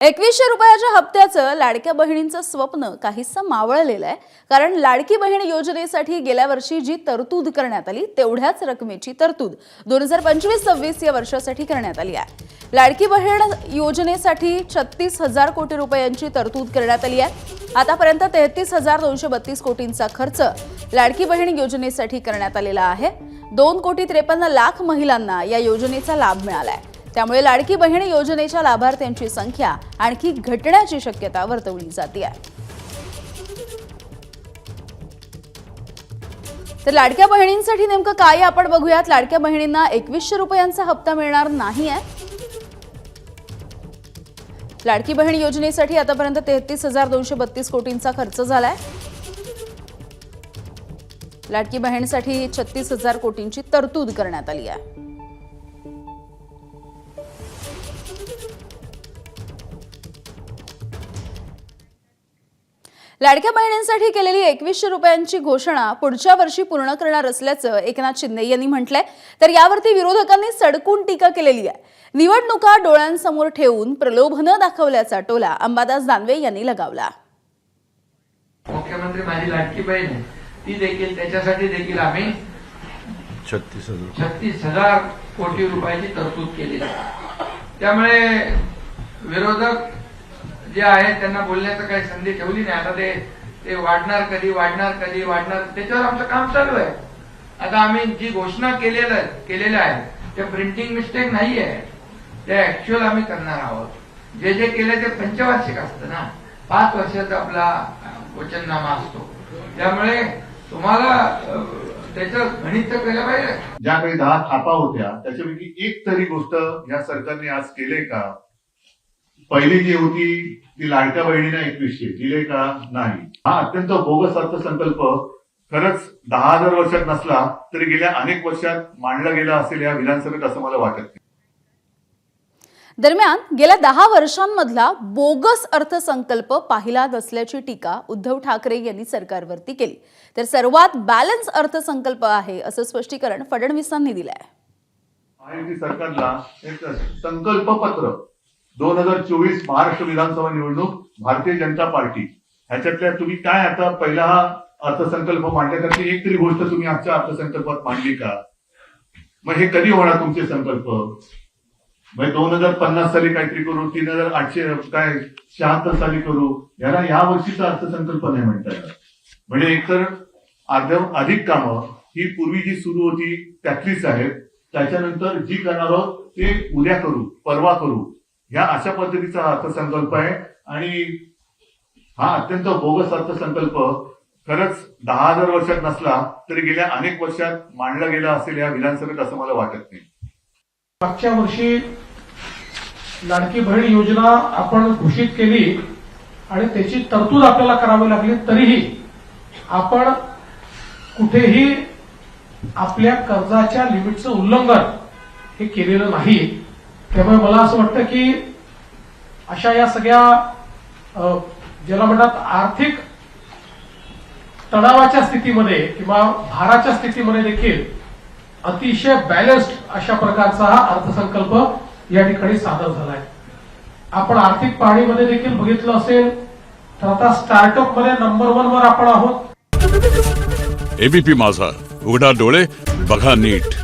2100 रुपयाच्या हप्त्याचं लाडक्या बहिणींचं स्वप्न काहीसं मावळलेलं आहे। कारण लाडकी बहीण योजनेसाठी गेल्या वर्षी जी तरतूद करण्यात आली तेवढ्याच रकमेची तरतूद 2025-26 या वर्षासाठी करण्यात आली आहे। लाडकी बहीण योजनेसाठी 36,000 कोटी रुपयांची तरतूद करण्यात आली आहे। आतापर्यंत 33,232 कोटींचा खर्च लाडकी बहीण योजनेसाठी करण्यात आलेला आहे। 2,53,00,000 महिलांना या योजनेचा लाभ मिळाला आहे। त्यामुळे लाडकी बहीण योजनेच्या लाभार्थ्यांची संख्या आणखी घटण्याची शक्यता वर्तवली जाते आहे। तर लाडक्या बहिणींसाठी नेमकं काय आपण बघूयात। लाडक्या बहिणींना 2100 रुपयांचा हप्ता मिळणार नाही आहे। लाडकी बहीण योजनेसाठी आतापर्यंत 33,232 कोटींचा खर्च झालाय। लाडकी बहीणसाठी 36,000 कोटींची तरतूद करण्यात आली आहे। लाडक्या बहिणींसाठी केलेली 2100 रुपयांची घोषणा पुढच्या वर्षी पूर्ण करणार असल्याचं एकनाथ शिंदे यांनी म्हटलंय। तर यावरती विरोधकांनी सडकून टीका केलेली आहे। निवडणुका डोळ्यांसमोर ठेवून प्रलोभन दाखवल्याचा टोला अंबादास दानवे यांनी लगावला। मुख्यमंत्री माझी लाडकी बहीण आहे, ती देखील त्याच्यासाठी देखील आम्ही 36,000 कोटी रुपयाची तरतूद केली आहे। त्यामुळे विरोधक जे आहे त्यांना बोलण्याचं काही संधी ठेवली नाही। आता ते वाढणार कधी त्याच्यावर आमचं काम चालू आहे। आता आम्ही जी घोषणा केलेल्या आहे त्या प्रिंटिंग मिस्टेक नाही आहे, ते ऍक्च्युअल आम्ही करणार आहोत। जे केले ते पंचवार्षिक असतं ना, 5 वर्षाचा आपला वचननामा असतो। त्यामुळे तुम्हाला त्याचं गणित केलं पाहिजे। ज्या काही 10 थापा होत्या त्याच्यापैकी एक तरी गोष्ट या सरकारने आज केले का? पहिली जी होती ती लाडक्या बहिणींना 2100 दिले का? नाही। हा अत्यंत बोगस अर्थसंकल्प खरंच 10,000 वर्षात नसला तरी गेल्या अनेक वर्षात मांडला गेला असेल या विधानसभेत, असं मला वाटत नाही। दरम्यान गेल्या 10 वर्षांमधला बोगस अर्थसंकल्प पाहिला नसल्याची टीका उद्धव ठाकरे यांनी सरकारवरती केली। तर सर्वात बॅलन्स अर्थसंकल्प आहे असं स्पष्टीकरण फडणवीसांनी दिलंय। महायुती सरकारला एक संकल्प पत्र 2024 महाराष्ट्र विधानसभा निवडणूक भारतीय जनता पार्टी ह्याच्यातल्या तुम्ही काय आता पहिला हा अर्थसंकल्प मांडल्यासाठी एक तरी गोष्ट तुम्ही आजच्या अर्थसंकल्पात मांडली का? मग हे कधी होणार तुमचे संकल्प? मग 2050 साली काहीतरी करू, 3,876 साली करू, याला या वर्षीचा अर्थसंकल्प नाही म्हणता येणार। म्हणजे एकतर अधिक कामं ही पूर्वी जी सुरू होती त्यातलीच आहेत, त्याच्यानंतर जी करणार आहोत ते उद्या करू, परवा करू, ह्या अशा पद्धतीचा अर्थसंकल्प आहे। आणि हा अत्यंत बोगस अर्थसंकल्प खरंच 10,000 वर्षात नसला तरी गेल्या अनेक वर्षात मांडला गेला असेल या विधानसभेत, असं मला वाटत नाही। मागच्या वर्षी लाडकी बहीण योजना आपण घोषित केली आणि त्याची तरतूद आपल्याला करावी लागली, तरीही आपण कुठेही आपल्या कर्जाच्या लिमिटचं उल्लंघन हे केलेलं नाही। त्यामुळे मला असं वाटतं की अशा या सगळ्या ज्याला म्हणतात आर्थिक तणावाच्या स्थितीमध्ये किंवा भाराच्या स्थितीमध्ये देखील अतिशय बॅलन्स्ड अशा प्रकारचा हा अर्थसंकल्प या ठिकाणी सादर झालाय। आपण आर्थिक पाहणीमध्ये देखील बघितलं असेल तर आता स्टार्टअप मध्ये नंबर 1 वर आपण आहोत। एबीपी माझा, उघडा डोळे बघा नीट।